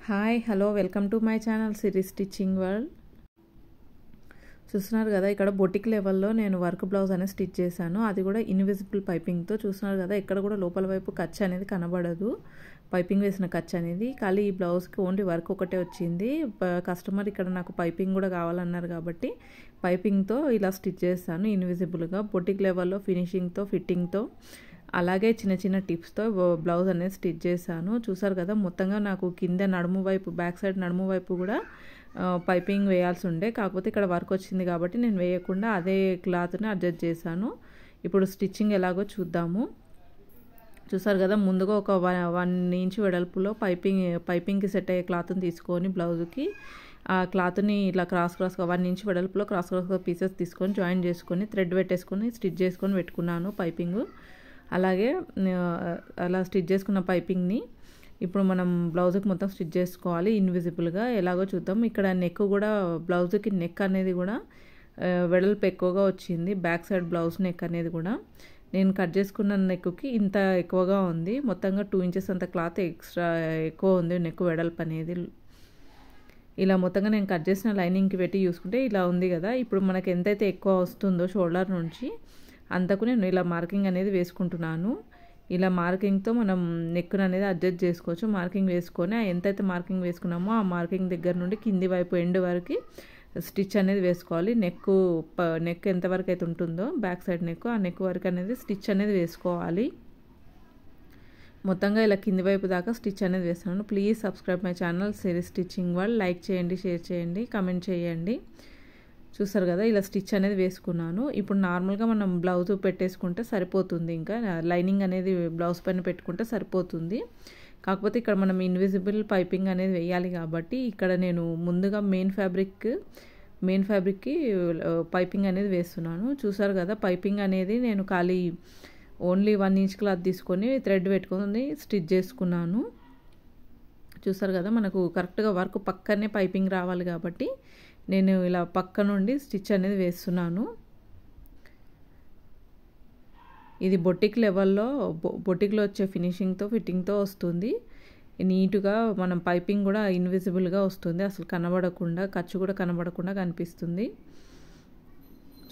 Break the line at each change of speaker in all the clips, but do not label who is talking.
Hi hello welcome to my channel Siri stitching world. చూస్తున్నారు కదా, ఇక్కడ బొటిక్ లెవెల్లో నేను వర్క్ బ్లౌజ్ అనేది స్టిచ్ చేశాను. అది కూడా ఇన్విజిబుల్ పైపింగ్తో. చూస్తున్నారు కదా, ఇక్కడ కూడా లోపల వైపు ఖర్చు అనేది కనబడదు, పైపింగ్ వేసిన ఖర్చు అనేది. ఖాళీ ఈ బ్లౌజ్కి ఓన్లీ వర్క్ ఒకటే వచ్చింది. కస్టమర్ ఇక్కడ నాకు పైపింగ్ కూడా కావాలన్నారు కాబట్టి పైపింగ్తో ఇలా స్టిచ్ చేస్తాను ఇన్విజిబుల్గా. బొటిక్ లెవెల్లో ఫినిషింగ్తో, ఫిట్టింగ్తో, అలాగే చిన్న చిన్న టిప్స్తో బ్లౌజ్ అనేది స్టిచ్ చేశాను. చూసారు కదా, మొత్తంగా నాకు కింద నడుము వైపు, బ్యాక్ సైడ్ నడుము వైపు కూడా పైపింగ్ వేయాల్సి ఉండే, కాకపోతే ఇక్కడ వర్క్ వచ్చింది కాబట్టి నేను వేయకుండా అదే క్లాత్ని అడ్జస్ట్ చేశాను. ఇప్పుడు స్టిచ్చింగ్ ఎలాగో చూద్దాము. చూసారు కదా, ముందుగా ఒక 1 ఇంచ్ వెడల్పులో పైపింగ్కి సెట్ అయ్యే క్లాత్ని తీసుకొని బ్లౌజ్కి ఆ క్లాత్ని ఇలా క్రాస్గా 1 ఇంచ్ వెడల్పులో క్రాస్గా పీసెస్ తీసుకొని జాయిన్ చేసుకొని థ్రెడ్ పెట్టేసుకొని స్టిచ్ చేసుకొని పెట్టుకున్నాను పైపింగ్. అలాగే అలా స్టిచ్ చేసుకున్న పైపింగ్ని ఇప్పుడు మనం బ్లౌజ్కి మొత్తం స్టిచ్ చేసుకోవాలి ఇన్విజిబుల్గా. ఎలాగో చూద్దాం. ఇక్కడ నెక్ కూడా, బ్లౌజ్కి నెక్ అనేది కూడా వెడల్పు ఎక్కువగా వచ్చింది. బ్యాక్ సైడ్ బ్లౌజ్ నెక్ అనేది కూడా నేను కట్ చేసుకున్న నెక్కి ఇంత ఎక్కువగా ఉంది. మొత్తంగా 2 ఇంచెస్ అంత క్లాత్ ఎక్స్ట్రా ఎక్కువ ఉంది నెక్ వెడల్పు అనేది. ఇలా మొత్తంగా నేను కట్ చేసిన లైనింగ్కి పెట్టి చూసుకుంటే ఇలా ఉంది కదా. ఇప్పుడు మనకి ఎంతైతే ఎక్కువ వస్తుందో షోల్డర్ నుంచి అంతకు నేను ఇలా మార్కింగ్ అనేది వేసుకుంటున్నాను. ఇలా మార్కింగ్తో మనం నెక్ను అనేది అడ్జస్ట్ చేసుకోవచ్చు. మార్కింగ్ వేసుకొని ఎంతైతే మార్కింగ్ వేసుకున్నామో ఆ మార్కింగ్ దగ్గర నుండి కింది వైపు ఎండ్ వరకు స్టిచ్ అనేది వేసుకోవాలి. నెక్ ఎంతవరకు అయితే ఉంటుందో బ్యాక్ సైడ్ నెక్, ఆ నెక్ వరకు అనేది స్టిచ్ అనేది వేసుకోవాలి. మొత్తంగా ఇలా కింది వైపు దాకా స్టిచ్ అనేది వేస్తున్నాను. Please subscribe my channel Siri stitching world. Like చేయండి, షేర్ చేయండి, కమెంట్ చేయండి. చూసారు కదా, ఇలా స్టిచ్ అనేది వేసుకున్నాను. ఇప్పుడు నార్మల్గా మనం బ్లౌజ్ పెట్టేసుకుంటే సరిపోతుంది. ఇంకా లైనింగ్ అనేది బ్లౌజ్ పైన పెట్టుకుంటే సరిపోతుంది. కాకపోతే ఇక్కడ మనం ఇన్విజిబుల్ పైపింగ్ అనేది వేయాలి కాబట్టి ఇక్కడ నేను ముందుగా మెయిన్ ఫ్యాబ్రిక్కి పైపింగ్ అనేది వేస్తున్నాను. చూసారు కదా, పైపింగ్ అనేది నేను ఖాళీ ఓన్లీ 1 ఇంచ్ క్లాత్ తీసుకొని థ్రెడ్ పెట్టుకొని స్టిచ్ చేసుకున్నాను. చూసారు కదా, మనకు కరెక్ట్గా వర్క్ పక్కనే పైపింగ్ రావాలి కాబట్టి నేను ఇలా పక్క నుండి స్టిచ్ అనేది వేస్తున్నాను. ఇది బొటిక్ లెవెల్లో, బొటిక్లో వచ్చే ఫినిషింగ్తో, ఫిట్టింగ్తో వస్తుంది. నీట్గా మనం పైపింగ్ కూడా ఇన్విజిబుల్గా వస్తుంది, అసలు కనబడకుండా, ఖర్చు కూడా కనబడకుండా కనిపిస్తుంది.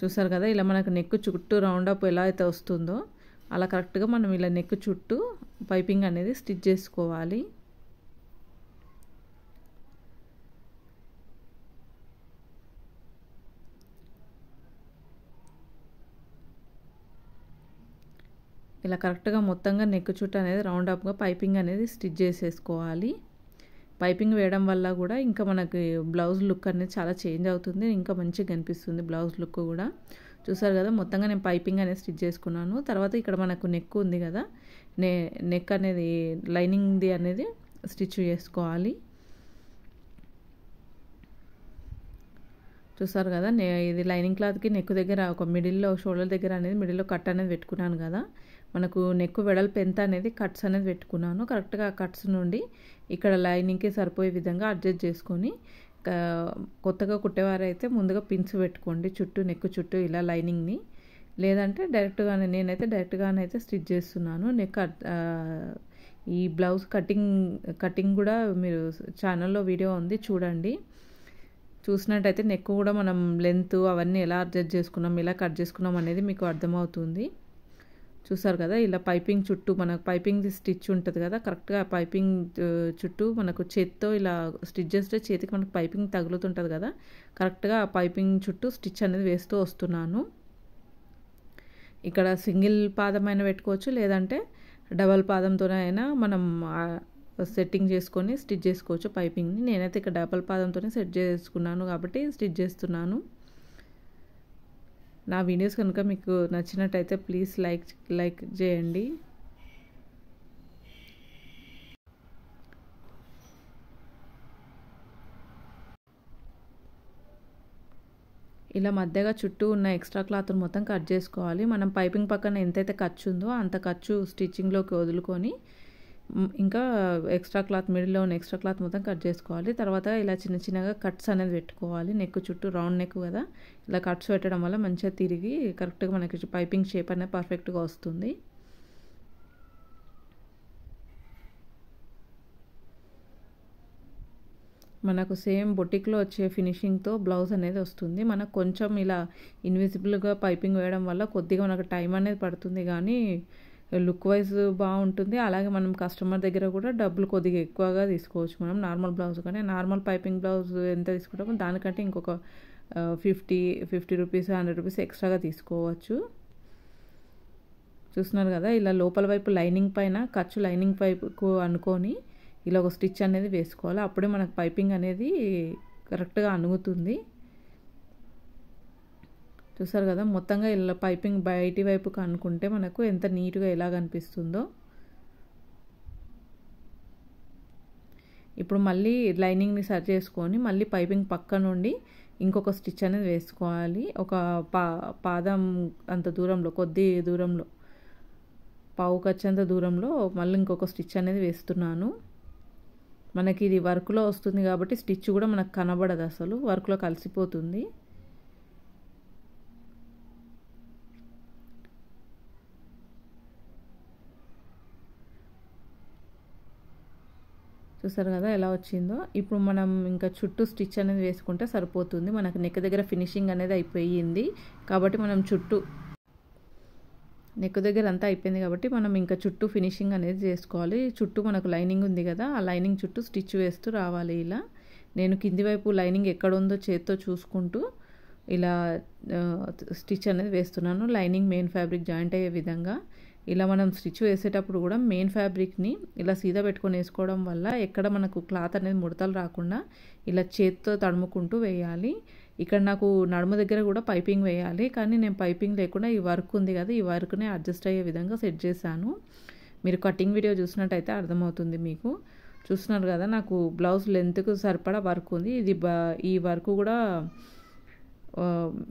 చూసారు కదా, ఇలా మనకు నెక్ చుట్టూ రౌండప్ ఎలా అయితే వస్తుందో అలా కరెక్ట్గా మనం ఇలా నెక్ చుట్టూ పైపింగ్ అనేది స్టిచ్ చేసుకోవాలి. ఇలా కరెక్ట్గా మొత్తంగా నెక్ చుట్టూ అనేది రౌండప్గా పైపింగ్ అనేది స్టిచ్ చేసేసుకోవాలి. పైపింగ్ వేయడం వల్ల కూడా ఇంకా మనకి బ్లౌజ్ లుక్ అనేది చాలా చేంజ్ అవుతుంది, ఇంకా మంచిగా కనిపిస్తుంది బ్లౌజ్ లుక్ కూడా. చూసారు కదా, మొత్తంగా నేను పైపింగ్ అనేది స్టిచ్ చేసుకున్నాను. తర్వాత ఇక్కడ మనకు నెక్ ఉంది కదా, నెక్ అనేది లైనింగ్ది అనేది స్టిచ్ చేసుకోవాలి. చూసారు కదా, ఇది లైనింగ్ క్లాత్కి నెక్ దగ్గర ఒక మిడిల్లో, షోల్డర్ దగ్గర అనేది మిడిల్లో కట్ అనేది పెట్టుకున్నాను కదా. మనకు నెక్ వెడల్పు ఎంత అనేది కట్స్ అనేది పెట్టుకున్నాను. కరెక్ట్గా ఆ కట్స్ నుండి ఇక్కడ లైనింగ్కి సరిపోయే విధంగా అడ్జస్ట్ చేసుకొని, కొత్తగా కుట్టేవారైతే ముందుగా పిన్స్ పెట్టుకోండి చుట్టూ, నెక్ చుట్టూ ఇలా లైనింగ్ని. లేదంటే నేనైతే డైరెక్ట్గానైతే స్టిచ్ చేస్తున్నాను. నెక్ ఈ బ్లౌజ్ కటింగ్ కూడా మీరు ఛానల్లో వీడియో ఉంది, చూడండి. చూసినట్టయితే నెక్ కూడా మనం లెంత్ అవన్నీ ఎలా అడ్జస్ట్ చేసుకున్నాం, ఎలా కట్ చేసుకున్నాం అనేది మీకు అర్థమవుతుంది. చూసారు కదా, ఇలా పైపింగ్ చుట్టూ మనకు పైపింగ్ స్టిచ్ ఉంటుంది కదా, కరెక్ట్గా పైపింగ్ చుట్టూ మనకు చేతితో ఇలా స్టిచ్ చేస్తే చేతికి మనకు పైపింగ్ తగులుతుంటుంది కదా, కరెక్ట్గా ఆ పైపింగ్ చుట్టూ స్టిచ్ అనేది వేస్తూ వస్తున్నాను. ఇక్కడ సింగిల్ పాదమైన పెట్టుకోవచ్చు, లేదంటే డబల్ పాదంతోనైనా మనం సెట్టింగ్ చేసుకొని స్టిచ్ చేసుకోవచ్చు పైపింగ్ని. నేనైతే ఇక్కడ డబల్ పాదంతోనే సెట్ చేసుకున్నాను కాబట్టి స్టిచ్ చేస్తున్నాను. నా వీడియోస్ కనుక మీకు నచ్చినట్టయితే ప్లీజ్ లైక్ చేయండి. ఇలా మధ్యగా చుట్టూ ఉన్న ఎక్స్ట్రా క్లాత్ని మొత్తం కట్ చేసుకోవాలి. మనం పైపింగ్ పక్కన ఎంతైతే ఖర్చు ఉందో అంత ఖర్చు స్టిచ్చింగ్లోకి వదులుకొని ఇంకా ఎక్స్ట్రా క్లాత్, మిడిల్లో ఉన్న ఎక్స్ట్రా క్లాత్ మొత్తం కట్ చేసుకోవాలి. తర్వాత ఇలా చిన్న చిన్నగా కట్స్ అనేది పెట్టుకోవాలి. నెక్ చుట్టూ రౌండ్ నెక్ కదా, ఇలా కట్స్ పెట్టడం వల్ల మంచిగా తిరిగి కరెక్ట్గా మనకి పైపింగ్ షేప్ అనేది పర్ఫెక్ట్గా వస్తుంది. మనకు సేమ్ బొటిక్లో వచ్చే ఫినిషింగ్తో బ్లౌజ్ అనేది వస్తుంది. మనకు కొంచెం ఇలా ఇన్విజిబుల్గా పైపింగ్ వేయడం వల్ల కొద్దిగా మనకు టైం అనేది పడుతుంది, కానీ లుక్ వైజ్ బాగుంటుంది. అలాగే మనం కస్టమర్ దగ్గర కూడా డబ్బులు కొద్దిగా ఎక్కువగా తీసుకోవచ్చు. మనం నార్మల్ బ్లౌజ్ కానీ నార్మల్ పైపింగ్ బ్లౌజ్ ఎంత తీసుకుంటామో దానికంటే ఇంకొక 50 రూపీస్ 100 రూపీస్ ఎక్స్ట్రాగా తీసుకోవచ్చు. చూస్తున్నారు కదా, ఇలా లోపల వైపు లైనింగ్ పైన ఖర్చు లైనింగ్ వైపుకు అనుకొని ఇలా ఒక స్టిచ్ అనేది వేసుకోవాలి. అప్పుడే మనకు పైపింగ్ అనేది కరెక్ట్గా అనుగుతుంది. చూసారు కదా, మొత్తంగా ఇలా పైపింగ్ బయటి వైపుకి అనుకుంటే మనకు ఎంత నీట్గా ఎలా కనిపిస్తుందో. ఇప్పుడు మళ్ళీ లైనింగ్ని సరి చేసుకొని మళ్ళీ పైపింగ్ పక్క నుండి ఇంకొక స్టిచ్ అనేది వేసుకోవాలి. ఒక పాదం అంత దూరంలో, కొద్ది దూరంలో, పావు ఖర్చంత దూరంలో మళ్ళీ ఇంకొక స్టిచ్ అనేది వేస్తున్నాను. మనకి ఇది వర్క్లో వస్తుంది కాబట్టి స్టిచ్ కూడా మనకు కనబడదు, అసలు వర్క్లో కలిసిపోతుంది. చూసారు కదా ఎలా వచ్చిందో. ఇప్పుడు మనం ఇంకా చుట్టూ స్టిచ్ అనేది వేసుకుంటే సరిపోతుంది. మనకు నెక్ దగ్గర ఫినిషింగ్ అనేది అయిపోయింది కాబట్టి మనం చుట్టూ నెక్ దగ్గర అంతా అయిపోయింది కాబట్టి మనం ఇంకా చుట్టూ ఫినిషింగ్ అనేది చేసుకోవాలి. చుట్టూ మనకు లైనింగ్ ఉంది కదా, ఆ లైనింగ్ చుట్టూ స్టిచ్ వేస్తూ రావాలి. ఇలా నేను కింది వైపు లైనింగ్ ఎక్కడ ఉందో చేత్తో చూసుకుంటూ ఇలా స్టిచ్ అనేది వేస్తున్నాను. లైనింగ్ మెయిన్ ఫ్యాబ్రిక్ జాయింట్ అయ్యే విధంగా. ఇలా మనం స్టిచ్ వేసేటప్పుడు కూడా మెయిన్ ఫ్యాబ్రిక్ని ఇలా సీదా పెట్టుకొని వేసుకోవడం వల్ల ఎక్కడ మనకు క్లాత్ అనేది ముడతలు రాకుండా ఇలా చేత్తో తడుముకుంటూ వేయాలి. ఇక్కడ నాకు నడుము దగ్గర కూడా పైపింగ్ వేయాలి, కానీ నేను పైపింగ్ లేకుండా ఈ వర్క్ ఉంది కదా, ఈ వర్క్ని అడ్జస్ట్ అయ్యే విధంగా సెట్ చేశాను. మీరు కటింగ్ వీడియో చూసినట్టయితే అర్థమవుతుంది మీకు. చూస్తున్నారు కదా, నాకు బ్లౌజ్ లెంత్కు సరిపడా వర్క్ ఉంది. ఈ వర్క్ కూడా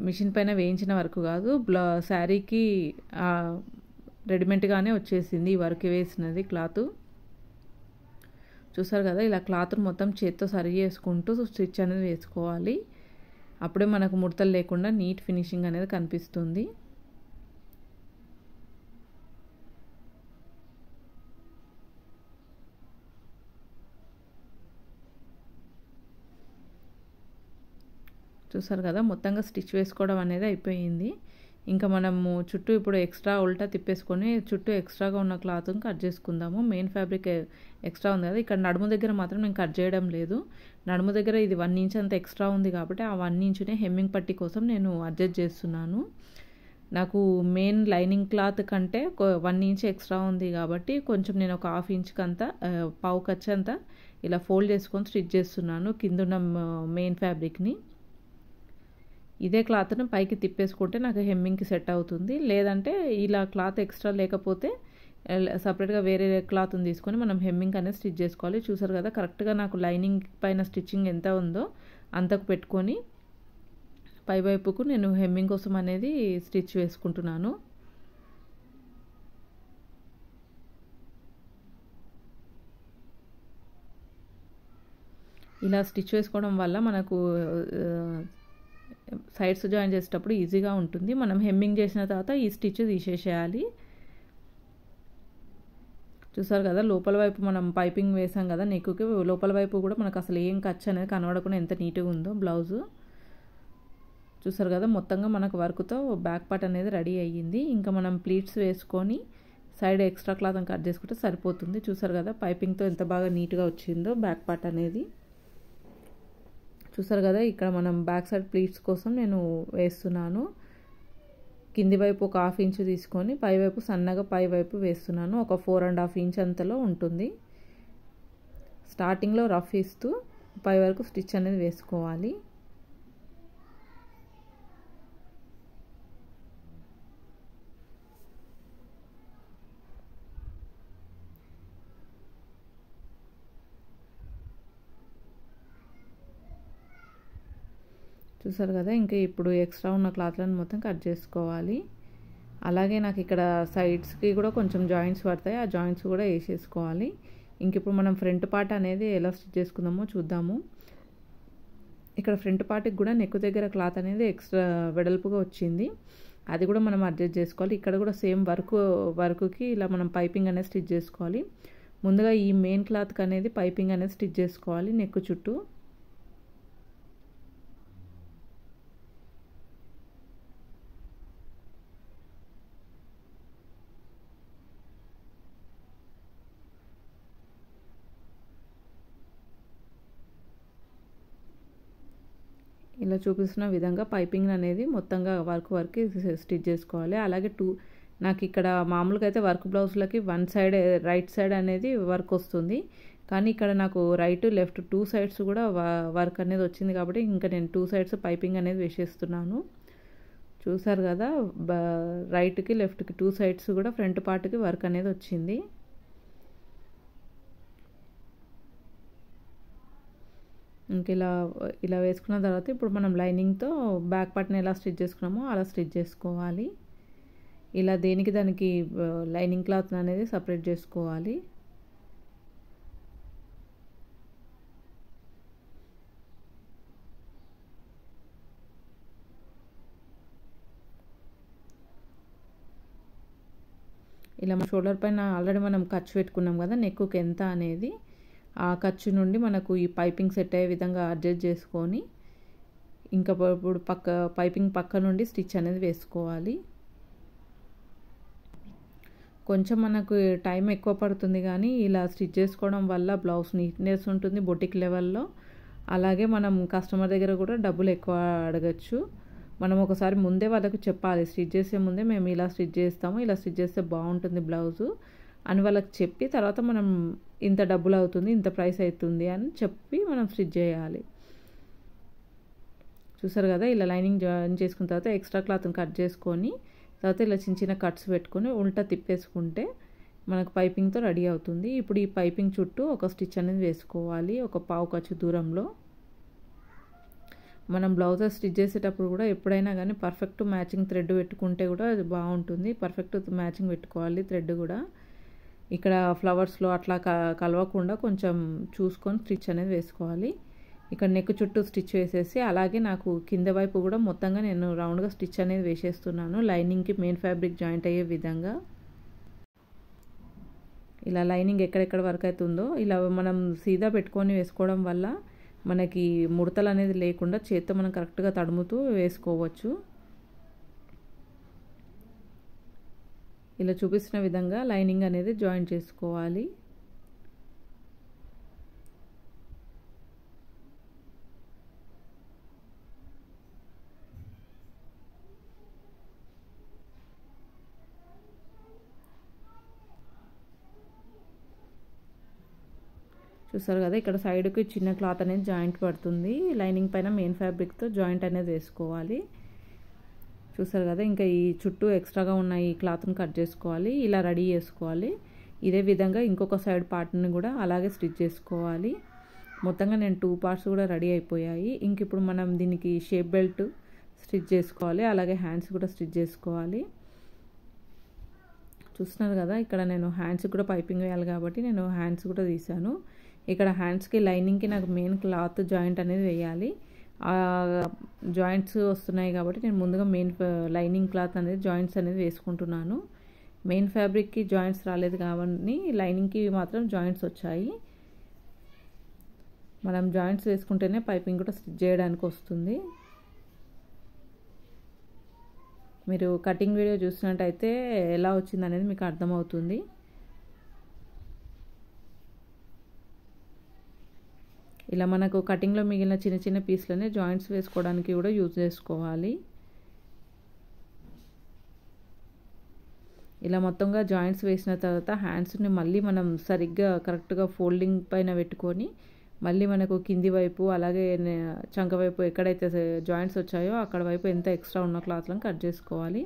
మిషన్ పైన వేయించిన వర్క్ కాదు, శారీకి రెడీమేడ్గానే వచ్చేసింది ఈ వర్క్ వేసినది క్లాత్. చూసారు కదా, ఇలా క్లాత్ను మొత్తం చేత్తో సరి చేసుకుంటూ స్టిచ్ అనేది వేసుకోవాలి. అప్పుడే మనకు ముడతలు లేకుండా నీట్ ఫినిషింగ్ అనేది కనిపిస్తుంది. చూసారు కదా, మొత్తంగా స్టిచ్ వేసుకోవడం అనేది అయిపోయింది. ఇంకా మనము చుట్టూ ఇప్పుడు ఎక్స్ట్రా ఉల్టా తిప్పేసుకొని చుట్టూ ఎక్స్ట్రాగా ఉన్న క్లాత్ని కట్ చేసుకుందాము. మెయిన్ ఫ్యాబ్రిక్ ఎక్స్ట్రా ఉంది కదా, ఇక్కడ నడుము దగ్గర మాత్రం నేను కట్ చేయడం లేదు. నడుము దగ్గర ఇది 1 ఇంచ్ అంత ఎక్స్ట్రా ఉంది కాబట్టి ఆ 1 ఇంచునే హెమ్మింగ్ పట్టీ కోసం నేను అడ్జస్ట్ చేస్తున్నాను. నాకు మెయిన్ లైనింగ్ క్లాత్ కంటే 1 ఇంచ్ ఎక్స్ట్రా ఉంది కాబట్టి కొంచెం నేను ఒక 1/2 ఇంచ్కి అంతా పావు ఖర్చు అంతా ఇలా ఫోల్డ్ చేసుకొని స్టిచ్ చేస్తున్నాను కిందున్న మెయిన్ ఫ్యాబ్రిక్ని. ఇదే క్లాత్ను పైకి తిప్పేసుకుంటే నాకు హెమ్మింగ్కి సెట్ అవుతుంది. లేదంటే ఇలా క్లాత్ ఎక్స్ట్రా లేకపోతే సపరేట్గా వేరే క్లాత్ని తీసుకొని మనం హెమ్మింగ్ అనేది స్టిచ్ చేసుకోవాలి. చూసారు కదా, కరెక్ట్గా నాకు లైనింగ్ పైన స్టిచ్చింగ్ ఎంత ఉందో అంతకు పెట్టుకొని పై వైపుకు నేను హెమ్మింగ్ కోసం అనేది స్టిచ్ వేసుకుంటున్నాను. ఇలా స్టిచ్ వేసుకోవడం వల్ల మనకు సైడ్స్ జాయిన్ చేసేటప్పుడు ఈజీగా ఉంటుంది. మనం హెమ్మింగ్ చేసిన తర్వాత ఈ స్టిచ్ తీసేసేయాలి. చూసారు కదా, లోపల వైపు మనం పైపింగ్ వేసాం కదా నెక్కి, లోపల వైపు కూడా మనకు అసలు ఏం ఖర్చు అనేది కనబడకుండా ఎంత నీట్గా ఉందో బ్లౌజు. చూసారు కదా, మొత్తంగా మనకు వర్క్తో బ్యాక్ పార్ట్ అనేది రెడీ అయ్యింది. ఇంకా మనం ప్లీట్స్ వేసుకొని సైడ్ ఎక్స్ట్రా క్లాత్ కట్ చేసుకుంటే సరిపోతుంది. చూసారు కదా, పైపింగ్తో ఎంత బాగా నీట్గా వచ్చిందో బ్యాక్ పార్ట్ అనేది. చూసారు కదా, ఇక్కడ మనం బ్యాక్ సైడ్ ప్లీట్స్ కోసం నేను వేస్తున్నాను. కింది వైపు ఒక 1/2 ఇంచ్ తీసుకొని పై వైపు సన్నగా పై వైపు వేస్తున్నాను. ఒక 4.5 ఇంచ్ అంతలో ఉంటుంది. స్టార్టింగ్లో రఫ్ ఇస్తూ పై వరకు స్టిచ్ అనేది వేసుకోవాలి. చూసారు కదా, ఇంకా ఇప్పుడు ఎక్స్ట్రా ఉన్న క్లాత్లను మొత్తం కట్ చేసుకోవాలి. అలాగే నాకు ఇక్కడ సైడ్స్కి కూడా కొంచెం జాయింట్స్ పడతాయి, ఆ జాయింట్స్ కూడా వేసేసుకోవాలి. ఇంక ఇప్పుడు మనం ఫ్రంట్ పార్ట్ అనేది ఎలా స్టిచ్ చేసుకుందామో చూద్దాము. ఇక్కడ ఫ్రంట్ పార్ట్కి కూడా నెక్ దగ్గర క్లాత్ అనేది ఎక్స్ట్రా వెడల్పుగా వచ్చింది, అది కూడా మనం అడ్జస్ట్ చేసుకోవాలి. ఇక్కడ కూడా సేమ్ వర్క్కి ఇలా మనం పైపింగ్ అనేది స్టిచ్ చేసుకోవాలి. ముందుగా ఈ మెయిన్ క్లాత్కి అనేది పైపింగ్ అనేది స్టిచ్ చేసుకోవాలి నెక్ చుట్టూ. ఇలా చూపిస్తున్న విధంగా పైపింగ్ అనేది మొత్తంగా వర్క్ స్టిచ్ చేసుకోవాలి. అలాగే నాకు ఇక్కడ మామూలుగా అయితే వర్క్ బ్లౌజ్లకి వన్ సైడ్ రైట్ సైడ్ అనేది వర్క్ వస్తుంది. కానీ ఇక్కడ నాకు రైట్ లెఫ్ట్ 2 సైడ్స్ కూడా వర్క్ అనేది వచ్చింది కాబట్టి ఇంకా నేను 2 సైడ్స్ పైపింగ్ అనేది వేసేస్తున్నాను. చూసారు కదా, రైట్కి లెఫ్ట్కి 2 సైడ్స్ కూడా ఫ్రంట్ పార్ట్కి వర్క్ అనేది వచ్చింది. ఇంక ఇలా వేసుకున్న తర్వాత ఇప్పుడు మనం లైనింగ్తో బ్యాక్ పార్ట్ని ఎలా స్టిచ్ చేసుకున్నామో అలా స్టిచ్ చేసుకోవాలి. ఇలా దానికి లైనింగ్ క్లాత్ అనేది సపరేట్ చేసుకోవాలి. ఇలా మన షోల్డర్ పైన ఆల్రెడీ మనం ఖర్చు పెట్టుకున్నాం కదా, నెక్కుకి ఎంత అనేది, ఆ ఖర్చు నుండి మనకు ఈ పైపింగ్ సెట్ అయ్యే విధంగా అడ్జస్ట్ చేసుకొని ఇంకా ఇప్పుడు పైపింగ్ పక్క నుండి స్టిచ్ అనేది వేసుకోవాలి. కొంచెం మనకు టైం ఎక్కువ పడుతుంది కానీ ఇలా స్టిచ్ చేసుకోవడం వల్ల బ్లౌజ్ నీట్నెస్ ఉంటుంది బొటిక్ లెవెల్లో. అలాగే మనం కస్టమర్ దగ్గర కూడా డబ్బులు ఎక్కువ అడగచ్చు. మనం ఒకసారి ముందే వాళ్ళకి చెప్పాలి, స్టిచ్ చేసే ముందే మేము ఇలా స్టిచ్ చేస్తాము, ఇలా స్టిచ్ చేస్తే బాగుంటుంది బ్లౌజు అని వాళ్ళకి చెప్పి తర్వాత మనం ఇంత డబ్బులు అవుతుంది, ఇంత ప్రైస్ అవుతుంది అని చెప్పి మనం స్టిచ్ చేయాలి. చూసారు కదా, ఇలా లైనింగ్ జాయిన్ చేసుకున్న తర్వాత ఎక్స్ట్రా క్లాత్ని కట్ చేసుకొని తర్వాత ఇలా చిన్న కట్స్ పెట్టుకొని ఉల్టా తిప్పేసుకుంటే మనకు పైపింగ్తో రెడీ అవుతుంది. ఇప్పుడు ఈ పైపింగ్ చుట్టూ ఒక స్టిచ్ అనేది వేసుకోవాలి, ఒక పావు ఖర్చు దూరంలో. మనం బ్లౌజెస్ స్టిచ్ చేసేటప్పుడు కూడా ఎప్పుడైనా కానీ పర్ఫెక్ట్ మ్యాచింగ్ థ్రెడ్ పెట్టుకుంటే కూడా అది బాగుంటుంది. పర్ఫెక్ట్ మ్యాచింగ్ పెట్టుకోవాలి థ్రెడ్ కూడా. ఇక్కడ ఫ్లవర్స్లో అట్లా కలవకుండా కొంచెం చూసుకొని స్టిచ్ అనేది వేసుకోవాలి. ఇక్కడ నెక్ చుట్టూ స్టిచ్ వేసేసి అలాగే నాకు కింద వైపు కూడా మొత్తంగా నేను రౌండ్గా స్టిచ్ అనేది వేసేస్తున్నాను లైనింగ్కి మెయిన్ ఫ్యాబ్రిక్ జాయింట్ అయ్యే విధంగా. ఇలా లైనింగ్ ఎక్కడెక్కడ వరకు అవుతుందో ఇలా మనం సీదా పెట్టుకొని వేసుకోవడం వల్ల మనకి ముడతలు అనేది లేకుండా చేత్తో మనం కరెక్ట్గా తడుముతూ వేసుకోవచ్చు. ఇలా చూపిస్తున్న విధంగా లైనింగ్ అనేది జాయిన్ చేసుకోవాలి. చూసారు కదా, ఇక్కడ సైడ్కి చిన్న క్లాత్ అనేది జాయింట్ పడుతుంది. లైనింగ్ పైన మెయిన్ ఫ్యాబ్రిక్తో జాయింట్ అనేది వేసుకోవాలి. చూసారు కదా, ఇంకా ఈ చుట్టూ ఎక్స్ట్రాగా ఉన్న ఈ క్లాత్ని కట్ చేసుకోవాలి. ఇలా రెడీ చేసుకోవాలి. ఇదే విధంగా ఇంకొక సైడ్ పార్ట్ని కూడా అలాగే స్టిచ్ చేసుకోవాలి. మొత్తంగా నేను 2 పార్ట్స్ కూడా రెడీ అయిపోయాయి. ఇంక ఇప్పుడు మనం దీనికి షేప్ బెల్ట్ స్టిచ్ చేసుకోవాలి. అలాగే హ్యాండ్స్ కూడా స్టిచ్ చేసుకోవాలి. చూస్తున్నారు కదా, ఇక్కడ నేను హ్యాండ్స్ కూడా పైపింగ్ వేయాలి కాబట్టి నేను హ్యాండ్స్ కూడా తీసాను. ఇక్కడ హ్యాండ్స్కి లైనింగ్కి నాకు మెయిన్ క్లాత్ జాయింట్ అనేది వేయాలి. జాయింట్స్ వస్తున్నాయి కాబట్టి నేను ముందుగా మెయిన్ లైనింగ్ క్లాత్ అనేది జాయింట్స్ అనేది వేసుకుంటున్నాను. మెయిన్ ఫ్యాబ్రిక్కి జాయింట్స్ రాలేదు కాబట్టి లైనింగ్కి మాత్రం జాయింట్స్ వచ్చాయి. మనం జాయింట్స్ వేసుకుంటేనే పైపింగ్ కూడా స్టిచ్ చేయడానికి వస్తుంది. మీరు కటింగ్ వీడియో చూసినట్టయితే ఎలా వచ్చింది అనేది మీకు అర్థమవుతుంది. ఇలా మనకు కటింగ్లో మిగిలిన చిన్న పీస్లనే జాయింట్స్ వేసుకోవడానికి కూడా యూజ్ చేసుకోవాలి. ఇలా మొత్తంగా జాయింట్స్ వేసిన తర్వాత హ్యాండ్స్ని మళ్ళీ మనం సరిగ్గా కరెక్ట్గా ఫోల్డింగ్ పైన పెట్టుకొని మళ్ళీ మనకు కింది వైపు అలాగే చంక వైపు ఎక్కడైతే జాయింట్స్ వచ్చాయో అక్కడ వైపు ఎంత ఎక్స్ట్రా ఉన్న క్లాత్లను కట్ చేసుకోవాలి.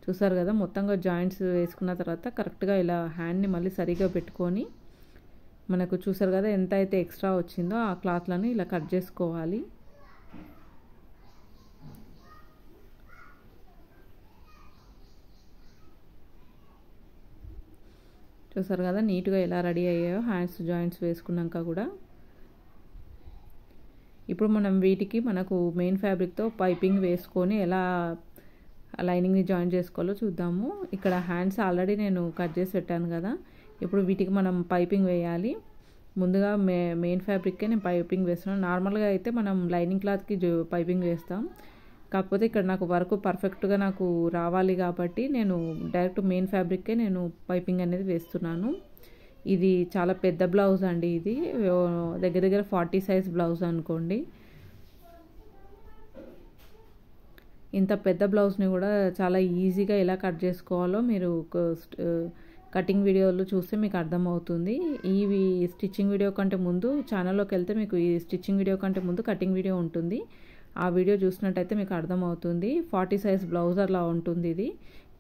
చూసారు కదా, మొత్తంగా జాయింట్స్ వేసుకున్న తర్వాత కరెక్ట్గా ఇలా హ్యాండ్ని మళ్ళీ సరిగ్గా పెట్టుకొని మనకు చూసారు కదా ఎంత అయితే ఎక్స్ట్రా వచ్చిందో ఆ క్లాత్లను ఇలా కట్ చేసుకోవాలి. చూసారు కదా నీట్గా ఎలా రెడీ అయ్యాయో హ్యాండ్స్ జాయింట్స్ వేసుకున్నాక కూడా. ఇప్పుడు మనం వీటికి మనకు మెయిన్ ఫ్యాబ్రిక్తో పైపింగ్ వేసుకొని ఎలా లైనింగ్ని జాయిన్ చేసుకోవాలో చూద్దాము. ఇక్కడ హ్యాండ్స్ ఆల్రెడీ నేను కట్ చేసి పెట్టాను కదా, ఇప్పుడు వీటికి మనం పైపింగ్ వేయాలి. ముందుగా మెయిన్ ఫ్యాబ్రిక్కే నేను పైపింగ్ వేస్తున్నాను. నార్మల్గా అయితే మనం లైనింగ్ క్లాత్కి పైపింగ్ వేస్తాం. కాకపోతే ఇక్కడ నాకు వర్క్ పర్ఫెక్ట్గా నాకు రావాలి కాబట్టి నేను డైరెక్ట్ మెయిన్ ఫ్యాబ్రిక్కే నేను పైపింగ్ అనేది వేస్తున్నాను. ఇది చాలా పెద్ద బ్లౌజ్ అండి. ఇది దగ్గర 40 సైజ్ బ్లౌజ్ అనుకోండి. ఇంత పెద్ద బ్లౌజ్ని కూడా చాలా ఈజీగా ఎలా కట్ చేసుకోవాలో మీరు కటింగ్ వీడియోలు చూస్తే మీకు అర్థమవుతుంది. ఈ స్టిచ్చింగ్ వీడియో కంటే ముందు ఛానల్లోకి వెళ్తే మీకు ఈ స్టిచ్చింగ్ వీడియో కంటే ముందు కటింగ్ వీడియో ఉంటుంది. ఆ వీడియో చూసినట్టయితే మీకు అర్థమవుతుంది. 40 సైజ్ బ్లౌజ్ అలా ఉంటుంది. ఇది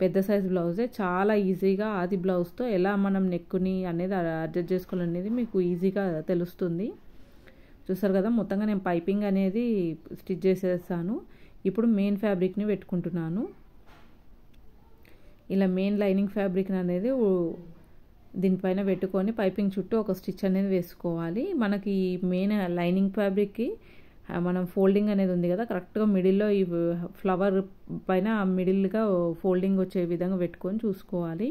పెద్ద సైజ్ బ్లౌజే. చాలా ఈజీగా ఆది బ్లౌజ్తో ఎలా మనం నెక్కుని అనేది అడ్జస్ట్ చేసుకోవాలనేది మీకు ఈజీగా తెలుస్తుంది. చూసారు కదా, మొత్తంగా నేను పైపింగ్ అనేది స్టిచ్ చేసేస్తాను. ఇప్పుడు మెయిన్ ఫ్యాబ్రిక్ని పెట్టుకుంటున్నాను. ఇలా మెయిన్ లైనింగ్ ఫ్యాబ్రిక్ అనేది దీనిపైన పెట్టుకొని పైపింగ్ చుట్టూ ఒక స్టిచ్ అనేది వేసుకోవాలి. మనకి మెయిన్ లైనింగ్ ఫ్యాబ్రిక్కి మనం ఫోల్డింగ్ అనేది ఉంది కదా, కరెక్ట్గా మిడిల్లో ఈ ఫ్లవర్ పైన మిడిల్గా ఫోల్డింగ్ వచ్చే విధంగా పెట్టుకొని చూసుకోవాలి.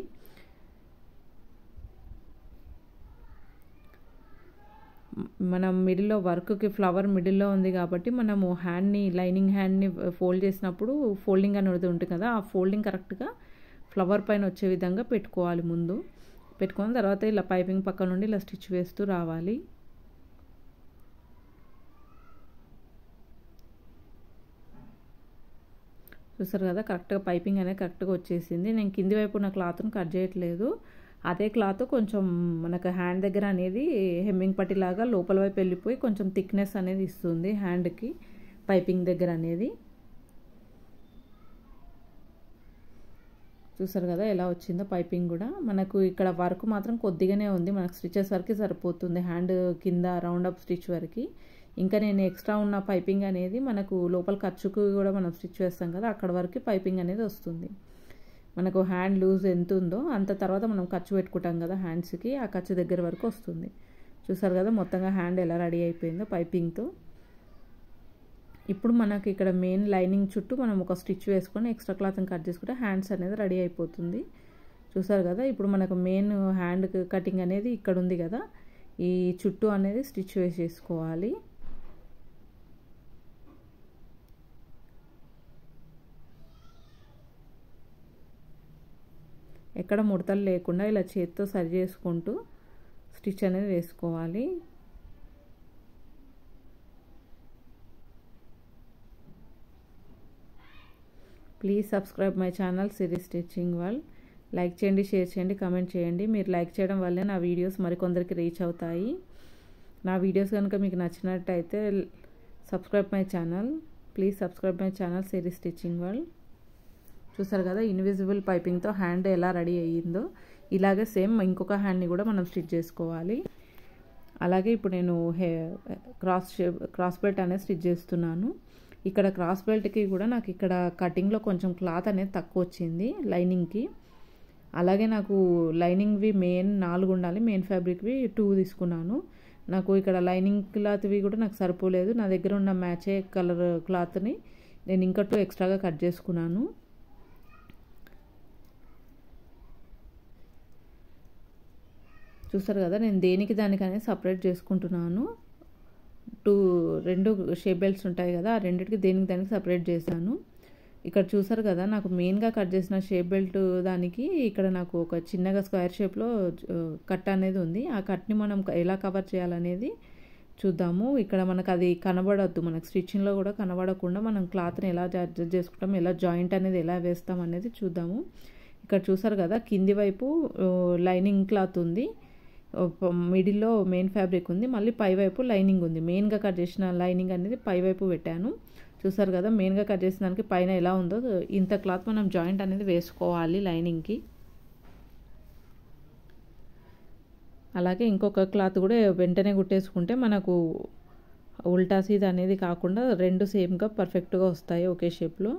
మనం మిడిల్లో వర్క్కి ఫ్లవర్ మిడిల్లో ఉంది కాబట్టి మనము లైనింగ్ హ్యాండ్ని ఫోల్డ్ చేసినప్పుడు ఫోల్డింగ్ అనేది ఉంటుంది కదా, ఆ ఫోల్డింగ్ కరెక్ట్గా ఫ్లవర్ పైన వచ్చే విధంగా పెట్టుకోవాలి. ముందు పెట్టుకున్న తర్వాత ఇలా పైపింగ్ పక్క నుండి ఇలా స్టిచ్ వేస్తూ రావాలి. చూసారు కదా, కరెక్ట్గా పైపింగ్ అనేది కరెక్ట్గా వచ్చేసింది. నేను కింది వైపు ఉన్న క్లాత్ను కట్ చేయట్లేదు. అదే క్లాత్ కొంచెం మనకు హ్యాండ్ దగ్గర అనేది హెమ్మింగ్ పట్టిలాగా లోపల వైపు వెళ్ళిపోయి కొంచెం థిక్నెస్ అనేది ఇస్తుంది హ్యాండ్కి పైపింగ్ దగ్గర అనేది. చూసారు కదా ఎలా వచ్చిందో పైపింగ్ కూడా. మనకు ఇక్కడ వర్క్ మాత్రం కొద్దిగానే ఉంది, మనకు స్టిచెస్ వరకు సరిపోతుంది హ్యాండ్ కింద రౌండ్ అప్ స్టిచ్ వరకు. ఇంకా నేను ఎక్స్ట్రా ఉన్న పైపింగ్ అనేది మనకు లోపల ఖర్చుకు కూడా మనం స్టిచ్ వేస్తాం కదా, అక్కడ వరకు పైపింగ్ అనేది వస్తుంది. మనకు హ్యాండ్ లూజ్ ఎంత ఉందో అంత తర్వాత మనం ఖర్చు పెట్టుకుంటాం కదా హ్యాండ్స్కి, ఆ ఖర్చు దగ్గర వరకు వస్తుంది. చూసారు కదా మొత్తంగా హ్యాండ్ ఎలా రెడీ అయిపోయిందో పైపింగ్తో. ఇప్పుడు మనకి ఇక్కడ మెయిన్ లైనింగ్ చుట్టూ మనం ఒక స్టిచ్ వేసుకొని ఎక్స్ట్రా క్లాత్ని కట్ చేసుకుంటే హ్యాండ్స్ అనేది రెడీ అయిపోతుంది. చూసారు కదా, ఇప్పుడు మనకు మెయిన్ హ్యాండ్ కటింగ్ అనేది ఇక్కడ ఉంది కదా, ఈ చుట్టూ అనేది స్టిచ్ వేసేసుకోవాలి. ఎక్కడ ముడతలు లేకుండా ఇలా చేతితో సరి చేసుకుంటూ స్టిచ్ అనేది వేసుకోవాలి. Please subscribe my channel Siri stitching world. Like చేయండి, షేర్ చేయండి, కామెంట్ చేయండి. మీరు లైక్ చేయడం వల్లే నా వీడియోస్ మరికొందరికి రీచ్ అవుతాయి. నా వీడియోస్ కనుక మీకు నచ్చినట్టయితే subscribe my channel. Please subscribe my channel Siri stitching world. చూసారు కదా ఇన్విజిబుల్ పైపింగ్తో హ్యాండ్ ఎలా రెడీ అయ్యిందో, ఇలాగే సేమ్ ఇంకొక హ్యాండ్ని కూడా మనం స్టిచ్ చేసుకోవాలి. అలాగే ఇప్పుడు నేను క్రాస్ బెల్ట్ అనేది స్టిచ్ చేస్తున్నాను. ఇక్కడ క్రాస్ బెల్ట్కి కూడా నాకు ఇక్కడ కటింగ్లో కొంచెం క్లాత్ అనేది తక్కువ వచ్చింది లైనింగ్కి. అలాగే నాకు లైనింగ్వి మెయిన్ 4 ఉండాలి, మెయిన్ ఫ్యాబ్రిక్వి 2 తీసుకున్నాను. నాకు ఇక్కడ లైనింగ్ క్లాత్వి కూడా నాకు సరిపోలేదు. నా దగ్గర ఉన్న మ్యాచే కలర్ క్లాత్ని నేను ఇంకా 2 ఎక్స్ట్రాగా కట్ చేసుకున్నాను. చూసారు కదా, నేను దేనికి దానికనేది సపరేట్ చేసుకుంటున్నాను. 2 షేప్ బెల్ట్స్ ఉంటాయి కదా, ఆ రెండింటికి దేనికి దానికి సపరేట్ చేశాను. ఇక్కడ చూసారు కదా, నాకు మెయిన్గా కట్ చేసిన షేప్ బెల్ట్ దానికి ఇక్కడ నాకు ఒక చిన్నగా స్క్వేర్ షేప్లో కట్ అనేది ఉంది. ఆ కట్ని మనం ఎలా కవర్ చేయాలనేది చూద్దాము. ఇక్కడ మనకు అది కనబడద్దు, మనకు స్టిచ్చింగ్లో కూడా కనబడకుండా మనం క్లాత్ని ఎలా అడ్జస్ట్ చేసుకుంటాం, ఎలా జాయింట్ అనేది ఎలా వేస్తాం అనేది చూద్దాము. ఇక్కడ చూసారు కదా, కింది వైపు లైనింగ్ క్లాత్ ఉంది, మిడిల్లో మెయిన్ ఫ్యాబ్రిక్ ఉంది, మళ్ళీ పై వైపు లైనింగ్ ఉంది. మెయిన్గా కట్ చేసిన లైనింగ్ అనేది పై వైపు పెట్టాను. చూసారు కదా, మెయిన్గా కట్ చేసిన దానికి పైన ఎలా ఉందో ఇంత క్లాత్ మనం జాయింట్ అనేది వేసుకోవాలి లైనింగ్కి. అలాగే ఇంకొక క్లాత్ కూడా వెంటనే కుట్టేసుకుంటే మనకు ఉల్టా సీదా అనేది కాకుండా 2 సేమ్గా పర్ఫెక్ట్గా వస్తాయి ఒకే షేప్లో.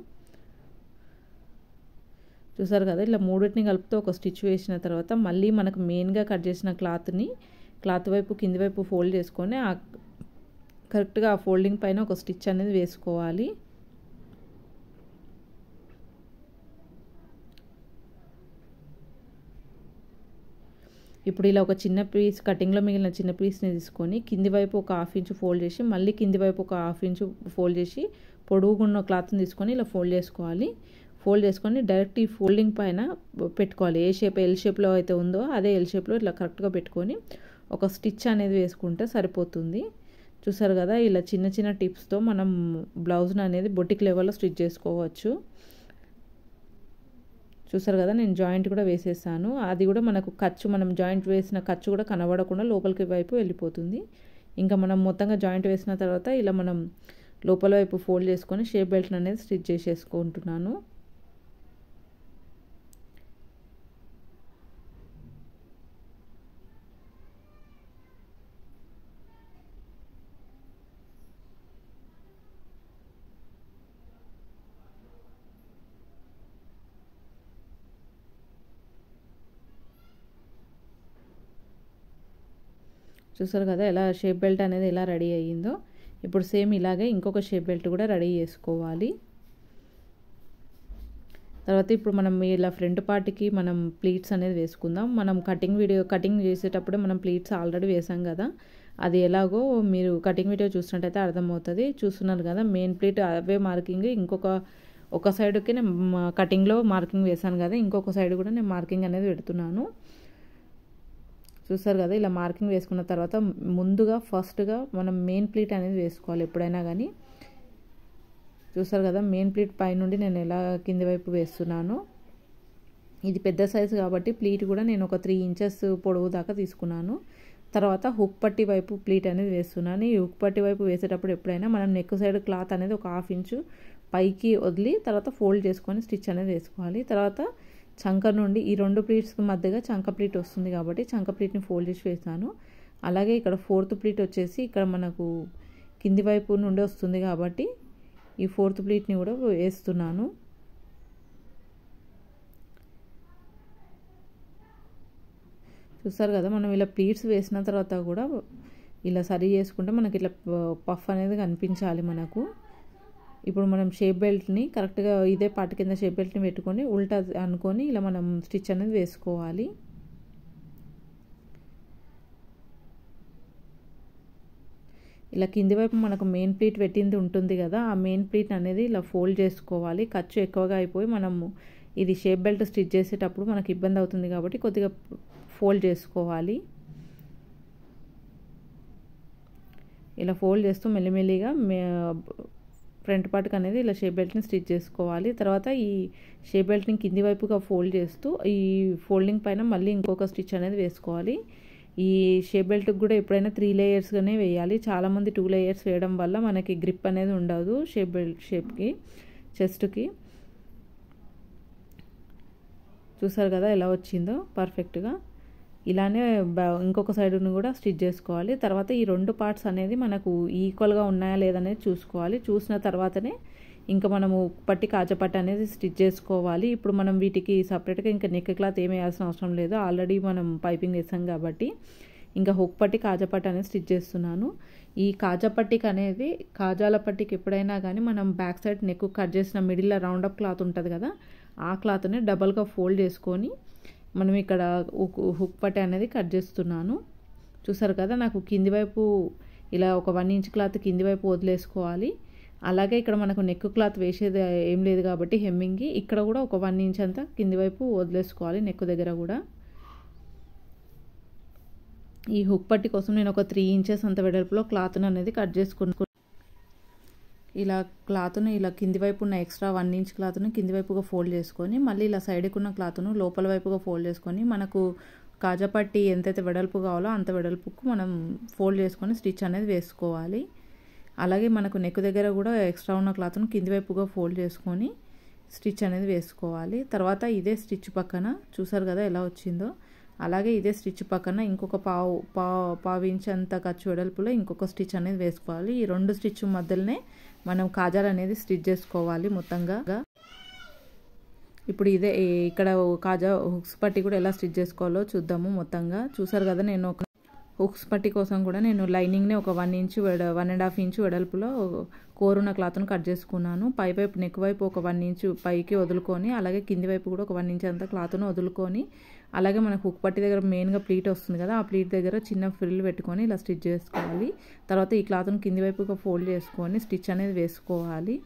చూసారు కదా, ఇలా 3టిని కలిపితే ఒక స్టిచ్ వేసిన తర్వాత మళ్ళీ మనకు మెయిన్గా కట్ చేసిన క్లాత్ వైపు కింది వైపు ఫోల్డ్ చేసుకొని కరెక్ట్గా ఆ ఫోల్డింగ్ పైన ఒక స్టిచ్ అనేది వేసుకోవాలి. ఇప్పుడు ఇలా ఒక చిన్న పీస్ కటింగ్లో మిగిలిన చిన్న పీస్ని తీసుకొని కింది వైపు ఒక 1/2 ఇంచ్ ఫోల్డ్ చేసి మళ్ళీ కింది వైపు ఒక 1/2 ఇంచ్ ఫోల్డ్ చేసి పొడుగున్న క్లాత్ని తీసుకొని ఇలా ఫోల్డ్ చేసుకోవాలి. ఫోల్డ్ చేసుకొని డైరెక్ట్ ఈ ఫోల్డింగ్ పైన పెట్టుకోవాలి. ఏ షేప్ ఎల్ షేప్లో అయితే ఉందో అదే ఎల్ షేప్లో ఇట్లా కరెక్ట్గా పెట్టుకొని ఒక స్టిచ్ అనేది వేసుకుంటే సరిపోతుంది. చూసారు కదా, ఇలా చిన్న చిన్న టిప్స్తో మనం బ్లౌజ్ని అనేది బొటిక్ లెవెల్లో స్టిచ్ చేసుకోవచ్చు. చూసారు కదా, నేను జాయింట్ కూడా వేసేసాను. అది కూడా మనకు ఖర్చు, మనం జాయింట్ వేసిన ఖర్చు కూడా కనబడకుండా లోపలికి వైపు వెళ్ళిపోతుంది. ఇంకా మనం మొత్తంగా జాయింట్ వేసిన తర్వాత ఇలా మనం లోపల వైపు ఫోల్డ్ చేసుకొని షేప్ బెల్ట్ అనేది స్టిచ్ చేసేసుకుంటున్నాను. చూసారు కదా ఎలా షేప్ బెల్ట్ అనేది ఎలా రెడీ అయ్యిందో. ఇప్పుడు సేమ్ ఇలాగే ఇంకొక షేప్ బెల్ట్ కూడా రెడీ చేసుకోవాలి. తర్వాత ఇప్పుడు మనం ఇలా ఫ్రంట్ పార్ట్కి మనం ప్లీట్స్ అనేది వేసుకుందాం. మనం కటింగ్ చేసేటప్పుడే మనం ప్లీట్స్ ఆల్రెడీ వేసాం కదా, అది ఎలాగో మీరు కటింగ్ వీడియో చూసినట్టయితే అర్థమవుతుంది. చూస్తున్నారు కదా, మెయిన్ ప్లీట్ అవే మార్కింగ్, ఒక సైడ్కి నేను కటింగ్లో మార్కింగ్ వేసాను కదా, ఇంకొక సైడ్ కూడా నేను మార్కింగ్ అనేది పెడుతున్నాను. చూసారు కదా, ఇలా మార్కింగ్ వేసుకున్న తర్వాత ముందుగా ఫస్ట్గా మనం మెయిన్ ప్లీట్ అనేది వేసుకోవాలి ఎప్పుడైనా కానీ. చూసారు కదా, మెయిన్ ప్లీట్ పై నుండి నేను ఎలా కింది వైపు వేస్తున్నాను. ఇది పెద్ద సైజు కాబట్టి ప్లీట్ కూడా నేను ఒక 3 ఇంచెస్ పొడవు దాకా తీసుకున్నాను. తర్వాత హుక్ పట్టి వైపు ప్లీట్ అనేది వేస్తున్నాను. ఈ హుక్ పట్టి వైపు వేసేటప్పుడు ఎప్పుడైనా మనం నెక్ సైడ్ క్లాత్ అనేది ఒక 1/2 ఇంచు పైకి వదిలి తర్వాత ఫోల్డ్ చేసుకొని స్టిచ్ అనేది వేసుకోవాలి. తర్వాత చంక నుండి ఈ 2 ప్లీట్స్కి మధ్యగా చంక ప్లీట్ వస్తుంది కాబట్టి చంక ప్లీట్ని ఫోల్డ్ చేసి వేసాను. అలాగే ఇక్కడ 4th ప్లీట్ వచ్చేసి ఇక్కడ మనకు కింది వైపు నుండి వస్తుంది కాబట్టి ఈ 4th ప్లీట్ని కూడా వేస్తున్నాను. చూసారు కదా, మనం ఇలా ప్లీట్స్ వేసిన తర్వాత కూడా ఇలా సరి చేసుకుంటే మనకి ఇట్లా పఫ్ అనేది కనిపించాలి మనకు. ఇప్పుడు మనం షేప్ బెల్ట్ని కరెక్ట్గా ఇదే పార్ట్ కింద షేప్ బెల్ట్ని పెట్టుకొని ఉల్టా అనుకొని ఇలా మనం స్టిచ్ అనేది వేసుకోవాలి. ఇలా కింది వైపు మనకు మెయిన్ ప్లీట్ పెట్టింది ఉంటుంది కదా, ఆ మెయిన్ ప్లీట్ అనేది ఇలా ఫోల్డ్ చేసుకోవాలి. ఖర్చు ఎక్కువగా అయిపోయి మనము ఇది షేప్ బెల్ట్ స్టిచ్ చేసేటప్పుడు మనకు ఇబ్బంది అవుతుంది కాబట్టి కొద్దిగా ఫోల్డ్ చేసుకోవాలి. ఇలా ఫోల్డ్ చేస్తూ మెల్లిమెల్లిగా ఫ్రంట్ పార్ట్కి అనేది ఇలా షేప్ బెల్ట్ని స్టిచ్ చేసుకోవాలి. తర్వాత ఈ షేప్ బెల్ట్ని కింది వైపుగా ఫోల్డ్ చేస్తూ ఈ ఫోల్డింగ్ పైన మళ్ళీ ఇంకొక స్టిచ్ అనేది వేసుకోవాలి. ఈ షేప్ బెల్ట్కి కూడా ఎప్పుడైనా 3 లేయర్స్గానే వేయాలి. చాలామంది 2 లేయర్స్ వేయడం వల్ల మనకి గ్రిప్ అనేది ఉండదు షేప్కి చెస్ట్కి. చూసారు కదా ఎలా వచ్చిందో పర్ఫెక్ట్గా. ఇలానే ఇంకొక సైడ్ను కూడా స్టిచ్ చేసుకోవాలి. తర్వాత ఈ 2 పార్ట్స్ అనేది మనకు ఈక్వల్గా ఉన్నాయా లేదనేది చూసుకోవాలి. చూసిన తర్వాతనే ఇంకా మనము పట్టి కాజపట్టి అనేది స్టిచ్ చేసుకోవాలి. ఇప్పుడు మనం వీటికి సపరేట్గా ఇంకా నెక్ క్లాత్ ఏమి వేయాల్సిన అవసరం లేదు, ఆల్రెడీ మనం పైపింగ్ వేసాం కాబట్టి. ఇంకా హుక్ పట్టి కాజపట్టి అనేది స్టిచ్ చేస్తున్నాను. ఈ కాజపట్టికి అనేది కాజాల పట్టికి ఎప్పుడైనా కానీ మనం బ్యాక్ సైడ్ నెక్ కట్ చేసిన మిడిల్లో రౌండప్ క్లాత్ ఉంటుంది కదా, ఆ క్లాత్ని డబల్గా ఫోల్డ్ చేసుకొని మనం ఇక్కడ హుక్ పట్టి అనేది కట్ చేస్తున్నాను. చూసారు కదా, నాకు కింది వైపు ఇలా ఒక 1 ఇంచ్ క్లాత్ కింది వైపు వదిలేసుకోవాలి. అలాగే ఇక్కడ మనకు నెక్ క్లాత్ వేసేది ఏం లేదు కాబట్టి హెమ్మింగ్కి ఇక్కడ కూడా ఒక 1 ఇంచ్ అంతా కింది వైపు వదిలేసుకోవాలి నెక్ దగ్గర కూడా. ఈ హుక్ పట్టి కోసం నేను ఒక 3 ఇంచెస్ అంత వెడల్పులో క్లాత్ని అనేది కట్ చేసుకున్నాను. ఇలా క్లాత్ను ఇలా కింది వైపు ఉన్న ఎక్స్ట్రా 1 ఇంచ్ క్లాత్ను కింది వైపుగా ఫోల్డ్ చేసుకొని మళ్ళీ ఇలా సైడ్కి ఉన్న క్లాత్ను లోపల వైపుగా ఫోల్డ్ చేసుకొని మనకు కాజాపట్టి ఎంతైతే వెడల్పు కావాలో అంత వెడల్పుకు మనం ఫోల్డ్ చేసుకొని స్టిచ్ అనేది వేసుకోవాలి. అలాగే మనకు నెక్ దగ్గర కూడా ఎక్స్ట్రా ఉన్న క్లాత్ను కింది వైపుగా ఫోల్డ్ చేసుకొని స్టిచ్ అనేది వేసుకోవాలి. తర్వాత ఇదే స్టిచ్ పక్కన చూసారు కదా ఎలా వచ్చిందో, అలాగే ఇదే స్టిచ్ పక్కన ఇంకొక పావు ఇంచ్ అంత ఖర్చు వెడల్పులో ఇంకొక స్టిచ్ అనేది వేసుకోవాలి. ఈ 2 స్టిచ్ మధ్యలోనే మనం కాజాలు అనేది స్టిచ్ చేసుకోవాలి మొత్తంగా. ఇప్పుడు ఇదే ఇక్కడ కాజా హుక్స్ పట్టి కూడా ఎలా స్టిచ్ చేసుకోవాలో చూద్దాము మొత్తంగా. చూసారు కదా, నేను ఒక హుక్స్ పట్టి కోసం కూడా నేను లైనింగ్ని ఒక 1 ఇంచ్ 1.5 ఇంచ్ వెడల్పులో కోరున్న క్లాత్ను కట్ చేసుకున్నాను. పైవైపు నెక్ వైపు ఒక 1 ఇంచ్ పైకి వదులుకొని అలాగే కింది వైపు కూడా ఒక 1 ఇంచ్ అంతా క్లాత్ను వదులుకొని అలాగే మనకు హుక్ పట్టి దగ్గర మెయిన్గా ప్లీట్ వస్తుంది కదా, ఆ ప్లీట్ దగ్గర చిన్న ఫ్రిల్ పెట్టుకొని ఇలా స్టిచ్ చేసుకోవాలి. తర్వాత ఈ క్లాత్ను కింది వైపుగా ఫోల్డ్ చేసుకొని స్టిచ్ అనేది వేసుకోవాలి.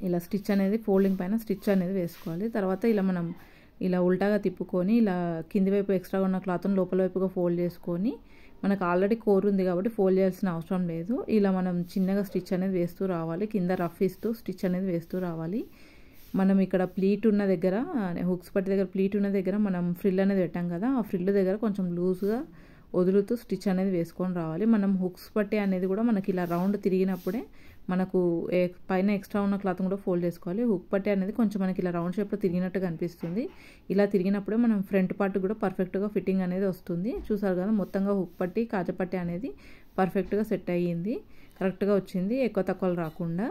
ఇలా స్టిచ్ అనేది ఫోల్డింగ్ పైన స్టిచ్ అనేది వేసుకోవాలి. తర్వాత ఇలా మనం ఇలా ఉల్టాగా తిప్పుకొని ఇలా కింది వైపు ఎక్స్ట్రా ఉన్న క్లాత్ను లోపల వైపుగా ఫోల్డ్ చేసుకొని మనకు ఆల్రెడీ కోర్ ఉంది కాబట్టి ఫోల్డ్ చేయాల్సిన అవసరం లేదు. ఇలా మనం చిన్నగా స్టిచ్ అనేది వేస్తూ రావాలి, కింద రఫ్ ఇస్తూ స్టిచ్ అనేది వేస్తూ రావాలి. మనం ఇక్కడ ప్లీట్ ఉన్న దగ్గర, హుక్స్ పట్టి దగ్గర ప్లీట్ ఉన్న దగ్గర మనం ఫ్రిల్ అనేది పెట్టాం కదా, ఆ ఫ్రిల్ దగ్గర కొంచెం లూజ్గా వదులుతూ స్టిచ్ అనేది వేసుకొని రావాలి. మనం హుక్స్ పట్టి అనేది కూడా మనకి ఇలా రౌండ్ తిరిగినప్పుడే మనకు పైన ఎక్స్ట్రా ఉన్న క్లాత్ కూడా ఫోల్డ్ చేసుకోవాలి. హుక్ పట్టి అనేది కొంచెం మనకి ఇలా రౌండ్ షేప్లో తిరిగినట్టుగా అనిపిస్తుంది. ఇలా తిరిగినప్పుడే మనం ఫ్రంట్ పార్ట్ కూడా పర్ఫెక్ట్గా ఫిట్టింగ్ అనేది వస్తుంది. చూసారు కదా, మొత్తంగా హుక్ పట్టి కాజపట్టి అనేది పర్ఫెక్ట్గా సెట్ అయ్యింది, కరెక్ట్గా వచ్చింది, ఎక్కువ తక్కువలు రాకుండా.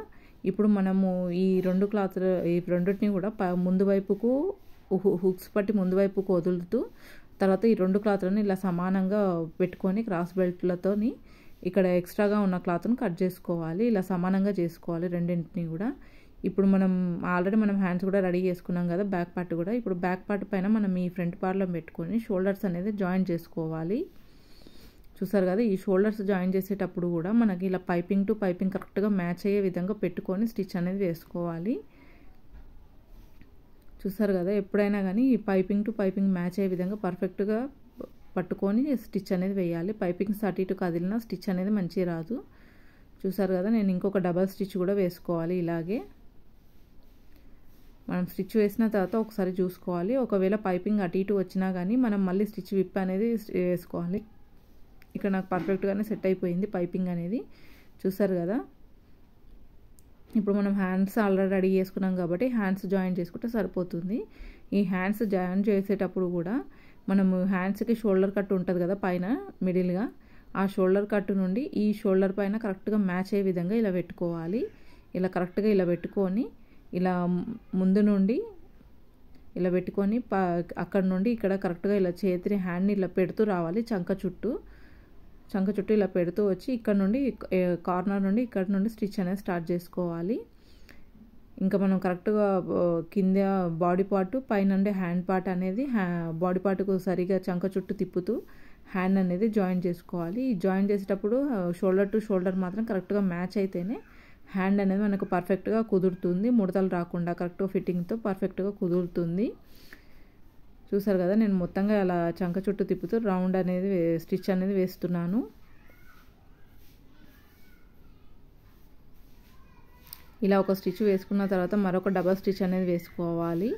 ఇప్పుడు మనము ఈ రెండు క్లాత్లు, ఈ రెండింటిని కూడా ముందు వైపుకు హుక్స్ పట్టి ముందు వైపుకు వదులుతూ తర్వాత ఈ రెండు క్లాత్లను ఇలా సమానంగా పెట్టుకొని క్రాస్ బెల్ట్లతోని ఇక్కడ ఎక్స్ట్రాగా ఉన్న క్లాత్ను కట్ చేసుకోవాలి. ఇలా సమానంగా చేసుకోవాలి రెండింటిని కూడా. ఇప్పుడు మనం ఆల్రెడీ హ్యాండ్స్ కూడా రెడీ చేసుకున్నాం కదా, బ్యాక్ పార్ట్ కూడా. ఇప్పుడు బ్యాక్ పార్ట్ పైన మనం ఈ ఫ్రంట్ పార్ట్లో పెట్టుకొని షోల్డర్స్ అనేది జాయిన్ చేసుకోవాలి. చూసారు కదా, ఈ షోల్డర్స్ జాయిన్ చేసేటప్పుడు కూడా మనకి ఇలా పైపింగ్ టు పైపింగ్ కరెక్ట్గా మ్యాచ్ అయ్యే విధంగా పెట్టుకొని స్టిచ్ అనేది వేసుకోవాలి. చూసారు కదా, ఎప్పుడైనా కానీ ఈ పైపింగ్ టు పైపింగ్ మ్యాచ్ అయ్యే విధంగా పర్ఫెక్ట్గా పట్టుకొని స్టిచ్ అనేది వేయాలి. పైపింగ్స్ అటు ఇటు కదిలినా స్టిచ్ అనేది మంచిగా రాదు. చూసారు కదా, నేను ఇంకొక డబల్ స్టిచ్ కూడా వేసుకోవాలి. ఇలాగే మనం స్టిచ్ వేసిన తర్వాత ఒకసారి చూసుకోవాలి. ఒకవేళ పైపింగ్ అటు ఇటు వచ్చినా కానీ మనం మళ్ళీ స్టిచ్ విప్ అనేది వేసుకోవాలి. ఇక్కడ నాకు పర్ఫెక్ట్గానే సెట్ అయిపోయింది పైపింగ్ అనేది. చూసారు కదా, ఇప్పుడు మనం హ్యాండ్స్ ఆల్రెడీ రెడీ చేసుకున్నాం కాబట్టి హ్యాండ్స్ జాయిన్ చేసుకుంటే సరిపోతుంది. ఈ హ్యాండ్స్ జాయిన్ చేసేటప్పుడు కూడా మనము హ్యాండ్స్కి షోల్డర్ కట్ ఉంటుంది కదా పైన మిడిల్గా, ఆ షోల్డర్ కట్ నుండి ఈ షోల్డర్ పైన కరెక్ట్గా మ్యాచ్ అయ్యే విధంగా ఇలా పెట్టుకోవాలి. ఇలా కరెక్ట్గా ఇలా పెట్టుకొని ఇలా ముందు నుండి ఇలా పెట్టుకొని అక్కడ నుండి ఇక్కడ కరెక్ట్గా ఇలా చేతిని హ్యాండ్ని ఇలా పెడుతూ రావాలి. చంక చుట్టూ ఇలా పెడుతూ వచ్చి ఇక్కడ నుండి కార్నర్ నుండి ఇక్కడ నుండి స్టిచ్ అనేది స్టార్ట్ చేసుకోవాలి. ఇంకా మనం కరెక్ట్గా కింద బాడీ పార్ట్ పైన నుండి హ్యాండ్ పార్ట్ అనేది బాడీ పార్ట్కు సరిగా చంక చుట్టూ తిప్పుతూ హ్యాండ్ అనేది జాయిన్ చేసుకోవాలి. ఈ జాయిన్ చేసేటప్పుడు షోల్డర్ టు షోల్డర్ మాత్రం కరెక్ట్గా మ్యాచ్ అయితేనే హ్యాండ్ అనేది మనకు పర్ఫెక్ట్గా కుదురుతుంది, ముడతలు రాకుండా కరెక్ట్గా ఫిట్టింగ్తో పర్ఫెక్ట్గా కుదురుతుంది. చూసారు కదా, నేను మొత్తంగా అలా చంక చుట్టూ తిప్పుతూ రౌండ్ అనేది స్టిచ్ అనేది వేస్తున్నాను. ఇలా ఒక స్టిచ్ వేసుకున్న తర్వాత మరొక డబల్ స్టిచ్ అనేది వేసుకోవాలి.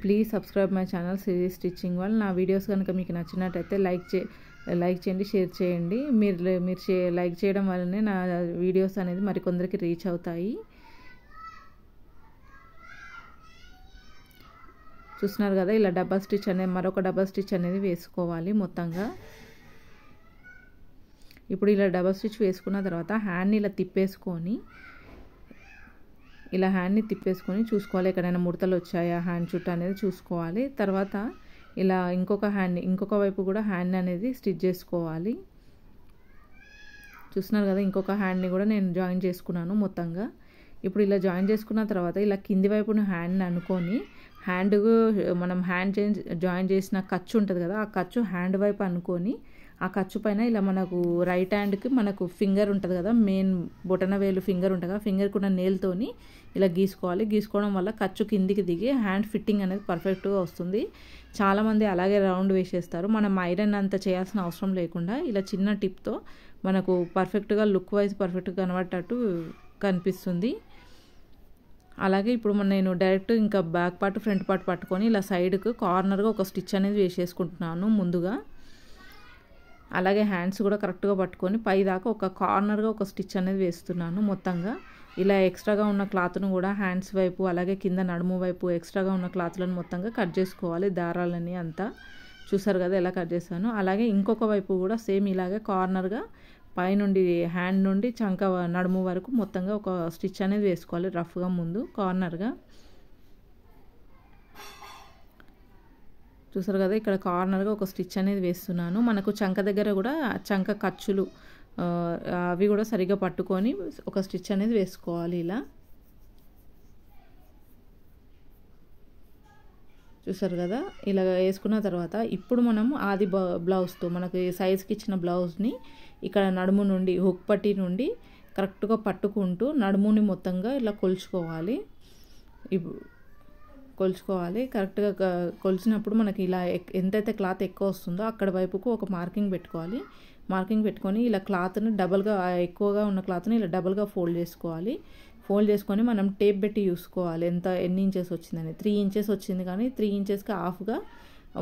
Please subscribe my channel Siri stitching world. నా వీడియోస్ కనుక మీకు నచ్చినట్టయితే లైక్ చేయండి, షేర్ చేయండి. మీరు లైక్ చేయడం వల్లనే నా వీడియోస్ అనేది మరికొందరికి రీచ్ అవుతాయి. చూస్తున్నారు కదా, ఇలా డబల్ స్టిచ్ అనేది మరొక డబల్ స్టిచ్ అనేది వేసుకోవాలి మొత్తంగా. ఇప్పుడు ఇలా డబల్ స్టిచ్ వేసుకున్న తర్వాత హ్యాండ్ని ఇలా తిప్పేసుకొని చూసుకోవాలి ఎక్కడైనా ముడతలు వచ్చాయా హ్యాండ్ చుట్టూ అనేది చూసుకోవాలి. తర్వాత ఇలా ఇంకొక వైపు కూడా హ్యాండ్ అనేది స్టిచ్ చేసుకోవాలి. చూస్తున్నారు కదా, ఇంకొక హ్యాండ్ని కూడా నేను జాయిన్ చేసుకున్నాను మొత్తంగా. ఇప్పుడు ఇలా జాయిన్ చేసుకున్న తర్వాత ఇలా కింది వైపున హ్యాండ్ని అనుకొని మనం హ్యాండ్ జాయిన్ చేసిన ఖర్చు ఉంటుంది కదా, ఆ ఖర్చు హ్యాండ్ వైపు అనుకొని ఆ ఖర్చు పైన ఇలా మనకు రైట్ హ్యాండ్కి మనకు ఫింగర్ ఉంటుంది కదా, మెయిన్ బొటన వేలు ఫింగర్ ఉంటుంది కదా, ఫింగర్ కూడా నేల్తోని ఇలా గీసుకోవాలి. గీసుకోవడం వల్ల ఖర్చు కిందికి దిగి హ్యాండ్ ఫిట్టింగ్ అనేది పర్ఫెక్ట్గా వస్తుంది. చాలామంది అలాగే రౌండ్ వేసేస్తారు. మనం ఐరన్ అంత చేయాల్సిన అవసరం లేకుండా ఇలా చిన్న టిప్తో మనకు పర్ఫెక్ట్గా లుక్ వైజ్ పర్ఫెక్ట్గా కనబడేటట్టు కనిపిస్తుంది. అలాగే ఇప్పుడు నేను డైరెక్ట్ ఇంకా బ్యాక్ పార్ట్ ఫ్రంట్ పార్ట్ పట్టుకొని ఇలా సైడ్కు కార్నర్గా ఒక స్టిచ్ అనేది వేసేసుకుంటున్నాను ముందుగా. అలాగే హ్యాండ్స్ కూడా కరెక్ట్గా పట్టుకొని పై దాకా ఒక కార్నర్గా ఒక స్టిచ్ అనేది వేస్తున్నాను మొత్తంగా. ఇలా ఎక్స్ట్రాగా ఉన్న క్లాత్ను కూడా హ్యాండ్స్ వైపు అలాగే కింద నడుము వైపు ఎక్స్ట్రాగా ఉన్న క్లాత్లను మొత్తంగా కట్ చేసుకోవాలి, దారాలని అంతా. చూసారు కదా ఎలా కట్ చేశాను. అలాగే ఇంకొక వైపు కూడా సేమ్ ఇలాగే కార్నర్గా పైనుండి హ్యాండ్ నుండి చంక నడుము వరకు మొత్తంగా ఒక స్టిచ్ అనేది వేసుకోవాలి రఫ్గా ముందు కార్నర్గా. చూసారు కదా, ఇక్కడ కార్నర్గా ఒక స్టిచ్ అనేది వేస్తున్నాను. మనకు చంక దగ్గర కూడా చంక ఖర్చులు అవి కూడా సరిగ్గా పట్టుకొని ఒక స్టిచ్ అనేది వేసుకోవాలి ఇలా. చూసారు కదా, ఇలా వేసుకున్న తర్వాత ఇప్పుడు మనం ఆది బ్లౌజ్తో మనకి సైజ్కి ఇచ్చిన బ్లౌజ్ని ఇక్కడ నడుము నుండి హుక్ పట్టి నుండి కరెక్ట్గా పట్టుకుంటూ నడుముని మొత్తంగా ఇలా కొలుచుకోవాలి. కరెక్ట్గా కొలిచినప్పుడు మనకి ఇలా ఎంతైతే క్లాత్ ఎక్కువ వస్తుందో అక్కడ వైపుకు ఒక మార్కింగ్ పెట్టుకోవాలి. మార్కింగ్ పెట్టుకొని ఇలా క్లాత్ని డబల్గా, ఎక్కువగా ఉన్న క్లాత్ని ఇలా డబల్గా ఫోల్డ్ చేసుకోవాలి. ఫోల్డ్ చేసుకొని మనం టేప్ పెట్టి చూసుకోవాలి ఎన్ని ఇంచెస్ వచ్చిందని. 3 ఇంచెస్ వచ్చింది, కానీ 3 ఇంచెస్కి హాఫ్గా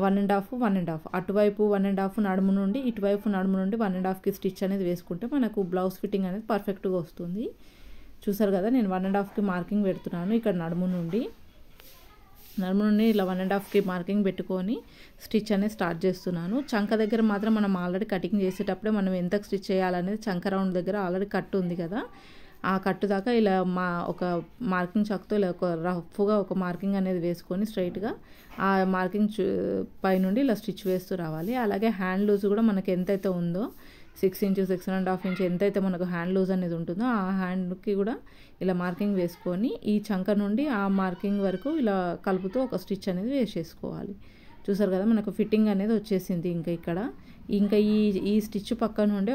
1.5 అటువైపు 1.5 నడుము నుండి ఇటువైపు నడుము నుండి 1.5కి స్టిచ్ అనేది వేసుకుంటే మనకు బ్లౌజ్ ఫిట్టింగ్ అనేది పర్ఫెక్ట్గా వస్తుంది. చూసారు కదా, నేను 1.5కి మార్కింగ్ పెడుతున్నాను. ఇక్కడ నడుము నుండి ఇలా 1.5కి మార్కింగ్ పెట్టుకొని స్టిచ్ అనేది స్టార్ట్ చేస్తున్నాను. చంక దగ్గర మాత్రం మనం ఆల్రెడీ కటింగ్ చేసేటప్పుడే మనం ఎంత స్టిచ్ చేయాలనేది చంక రౌండ్ దగ్గర ఆల్రెడీ కట్టు ఉంది కదా, ఆ కట్టు దాకా ఇలా ఒక మార్కింగ్ చాక్తో ఇలా ఒక రఫ్గా ఒక మార్కింగ్ అనేది వేసుకొని స్ట్రైట్గా ఆ మార్కింగ్ పై నుండి ఇలా స్టిచ్ వేస్తూ రావాలి. అలాగే హ్యాండ్ లూజ్ కూడా మనకి ఎంతైతే ఉందో 6 ఇంచెస్ 6.5 ఇంచ్ ఎంతైతే మనకు హ్యాండ్ లూజ్ అనేది ఉంటుందో ఆ హ్యాండ్కి కూడా ఇలా మార్కింగ్ వేసుకొని ఈ చంక నుండి ఆ మార్కింగ్ వరకు ఇలా కలుపుతూ ఒక స్టిచ్ అనేది వేసేసుకోవాలి. చూసారు కదా, మనకు ఫిట్టింగ్ అనేది వచ్చేసింది. ఇంకా ఈ స్టిచ్ పక్క నుండే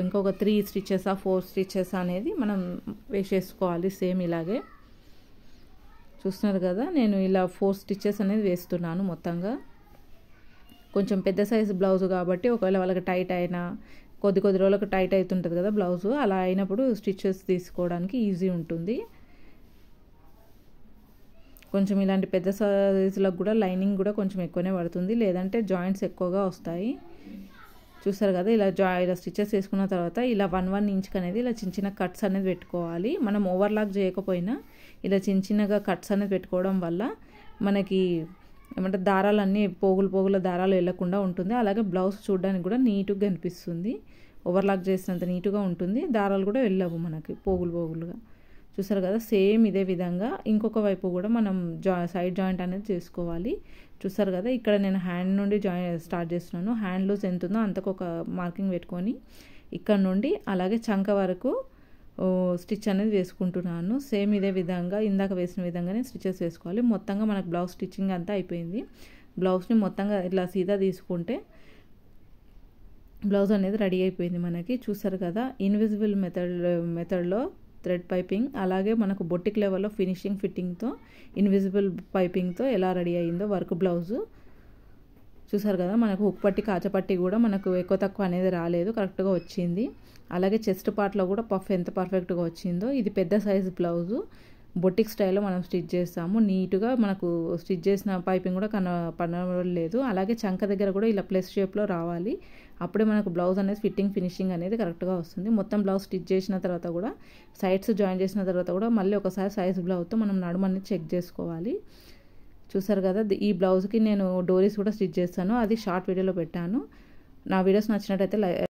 ఇంకొక 3 స్టిచెస్ 4 స్టిచెస్ అనేది మనం వేసేసుకోవాలి. సేమ్ ఇలాగే చూస్తున్నారు కదా, నేను ఇలా 4 స్టిచెస్ అనేది వేస్తున్నాను మొత్తంగా. కొంచెం పెద్ద సైజు బ్లౌజ్ కాబట్టి ఒకవేళ వాళ్ళకి టైట్ అయినా కొద్ది రోజులకు టైట్ అవుతుంటుంది కదా బ్లౌజు, అలా అయినప్పుడు స్టిచెస్ తీసుకోవడానికి ఈజీ ఉంటుంది. కొంచెం ఇలాంటి పెద్ద సైజులకు కూడా లైనింగ్ కూడా కొంచెం ఎక్కువనే పడుతుంది, లేదంటే జాయింట్స్ ఎక్కువగా వస్తాయి. చూస్తారు కదా, ఇలా స్టిచెస్ వేసుకున్న తర్వాత ఇలా 1 ఇంచ్కి అనేది ఇలా చిన్న కట్స్ అనేది పెట్టుకోవాలి. మనం ఓవర్లాక్ చేయకపోయినా ఇలా చిన్నగా కట్స్ అనేది పెట్టుకోవడం వల్ల మనకి ఏమంటే దారాలన్నీ పోగుల దారాలు వెళ్ళకుండా ఉంటుంది. అలాగే బ్లౌజ్ చూడడానికి కూడా నీట్గా కనిపిస్తుంది. ఓవర్లాక్ చేసినంత నీట్గా ఉంటుంది, దారాలు కూడా వెళ్ళవు మనకి పోగులుగా. చూసారు కదా, సేమ్ ఇదే విధంగా ఇంకొక వైపు కూడా మనం సైడ్ జాయింట్ అనేది చేసుకోవాలి. చూసారు కదా, ఇక్కడ నేను హ్యాండ్ నుండి స్టార్ట్ చేస్తున్నాను. హ్యాండ్ లూజ్ ఎంత ఉందో అంతకు ఒక మార్కింగ్ పెట్టుకొని ఇక్కడ నుండి అలాగే చంక వరకు స్టిచ్ అనేది వేసుకుంటున్నాను. సేమ్ ఇదే విధంగా ఇందాక వేసిన విధంగానే స్టిచెస్ వేసుకోవాలి. మొత్తంగా మనకు బ్లౌజ్ స్టిచ్చింగ్ అంతా అయిపోయింది. బ్లౌజ్ని మొత్తంగా ఇట్లా సీదా తీసుకుంటే బ్లౌజ్ అనేది రెడీ అయిపోయింది మనకి. చూసారు కదా, ఇన్విజిబుల్ మెథడ్లో థ్రెడ్ పైపింగ్, అలాగే మనకు బొటిక్ లెవెల్లో ఫినిషింగ్ ఫిట్టింగ్తో ఇన్విజిబుల్ పైపింగ్తో ఎలా రెడీ అయ్యిందో వర్క్ బ్లౌజు. చూసారు కదా, మనకు హుక్ పట్టి కాచపట్టి కూడా మనకు ఎక్కువ తక్కువ అనేది రాలేదు, కరెక్ట్గా వచ్చింది. అలాగే చెస్ట్ పార్ట్లో కూడా ఎంత పర్ఫెక్ట్గా వచ్చిందో. ఇది పెద్ద సైజు బ్లౌజు, బొటిక్ స్టైల్లో మనం స్టిచ్ చేస్తాము. నీట్గా మనకు స్టిచ్ చేసిన పైపింగ్ కూడా కనబడలేదు. అలాగే చంక దగ్గర కూడా ఇలా ప్లస్ షేప్లో రావాలి, అప్పుడే మనకు బ్లౌజ్ అనేది ఫినిషింగ్ అనేది కరెక్ట్గా వస్తుంది. మొత్తం బ్లౌజ్ స్టిచ్ చేసిన తర్వాత కూడా సైడ్స్ జాయిన్ చేసిన తర్వాత కూడా మళ్ళీ ఒకసారి సైజ్ బ్లౌజ్తో మనం నడుము అనేది చెక్ చేసుకోవాలి. చూసారు కదా, ఈ బ్లౌజ్కి నేను డోరీస్ కూడా స్టిచ్ చేస్తాను, అది షార్ట్ వీడియోలో పెట్టాను. నా వీడియోస్ నచ్చినట్టయితే